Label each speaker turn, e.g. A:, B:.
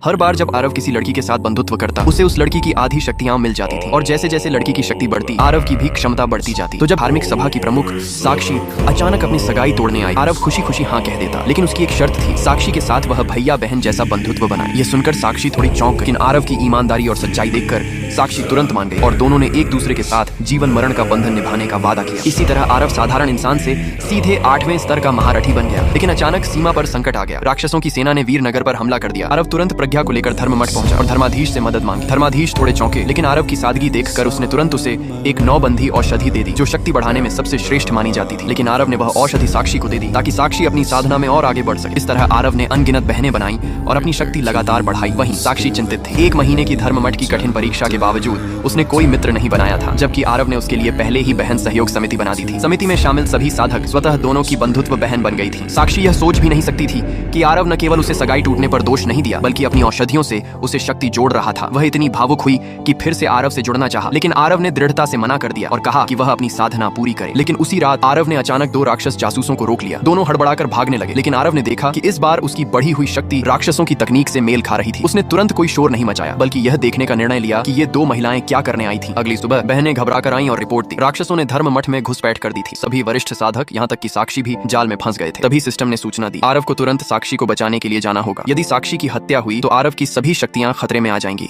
A: हर बार जब आरव किसी लड़की के साथ बंधुत्व करता, उसे उस लड़की की आधी शक्तियां मिल जाती थी और जैसे जैसे लड़की की शक्ति बढ़ती, आरव की भी क्षमता बढ़ती जाती। तो जब धार्मिक सभा की प्रमुख साक्षी अचानक अपनी सगाई तोड़ने आई, आरव खुशी खुशी हाँ कह देता, लेकिन उसकी एक शर्त थी, साक्षी के साथ वह भैया बहन जैसा बंधुत्व बनाए। ये सुनकर साक्षी थोड़ी चौंक गई, लेकिन आरव की ईमानदारी और सच्चाई देखकर साक्षी तुरंत मान गई और दोनों ने एक दूसरे के साथ जीवन मरण का बंधन निभाने का वादा किया। इसी तरह आरव साधारण इंसान से सीधे 8वें स्तर का महारथी बन गया। लेकिन अचानक सीमा पर संकट आ गया। राक्षसों की सेना ने वीरनगर पर हमला कर दिया। आरव तुरंत प्रज्ञा को लेकर धर्ममठ पहुंचा और धर्माधीश से मदद मांगी। धर्माधीश थोड़े चौंके, लेकिन आरव की सादगी देखकर उसने तुरंत उसे एक नौबंधी औषधि दे दी, जो शक्ति बढ़ाने में सबसे श्रेष्ठ मानी जाती थी। लेकिन आरव ने वह औषधि साक्षी को दे दी ताकि साक्षी अपनी साधना में और आगे बढ़ सके। इस तरह आरव ने अनगिनत बहनें बनाई और अपनी शक्ति लगातार बढ़ाई। वहीं साक्षी चिंतित थी। 1 महीने की धर्ममठ की कठिन परीक्षा के बावजूद उसने कोई मित्र नहीं बनाया था, जबकि आरव ने उसके लिए पहले ही बहन सहयोग समिति बना दी थी। समिति में शामिल सभी साधक स्वतः दोनों की बंधुत्व बहन बन गई थी। साक्षी यह सोच भी नहीं सकती थी कि आरव न केवल उसे सगाई टूटने पर दोष नहीं दिया, बल्कि अपनी औषधियों से उसे शक्ति जोड़ रहा था। वह इतनी भावुक हुई कि फिर से आरव से जुड़ना चाहा, लेकिन आरव ने दृढ़ता से मना कर दिया और कहा कि वह अपनी साधना पूरी करे। लेकिन उसी रात आरव ने अचानक 2 राक्षस जासूसों को रोक लिया। दोनों हड़बड़ाकर भागने लगे, लेकिन आरव ने देखा कि इस बार उसकी बढ़ी हुई शक्ति राक्षसों की तकनीक से मेल खा रही थी। उसने तुरंत कोई शोर नहीं मचाया, बल्कि यह देखने का निर्णय लिया कि ये 2 महिलाएं क्या करने आई थी। अगली सुबह बहनें घबराकर आईं और रिपोर्ट दी। राक्षसों ने धर्म मठ में घुसपैठ कर दी थी। सभी वरिष्ठ साधक, यहाँ तक कि साक्षी भी जाल में फंस गए थे। तभी सिस्टम ने सूचना दी, आरव को तुरंत साक्षी को बचाने के लिए जाना होगा। यदि साक्षी की हत्या हुई तो आरव की सभी शक्तियां खतरे में आ जाएंगी।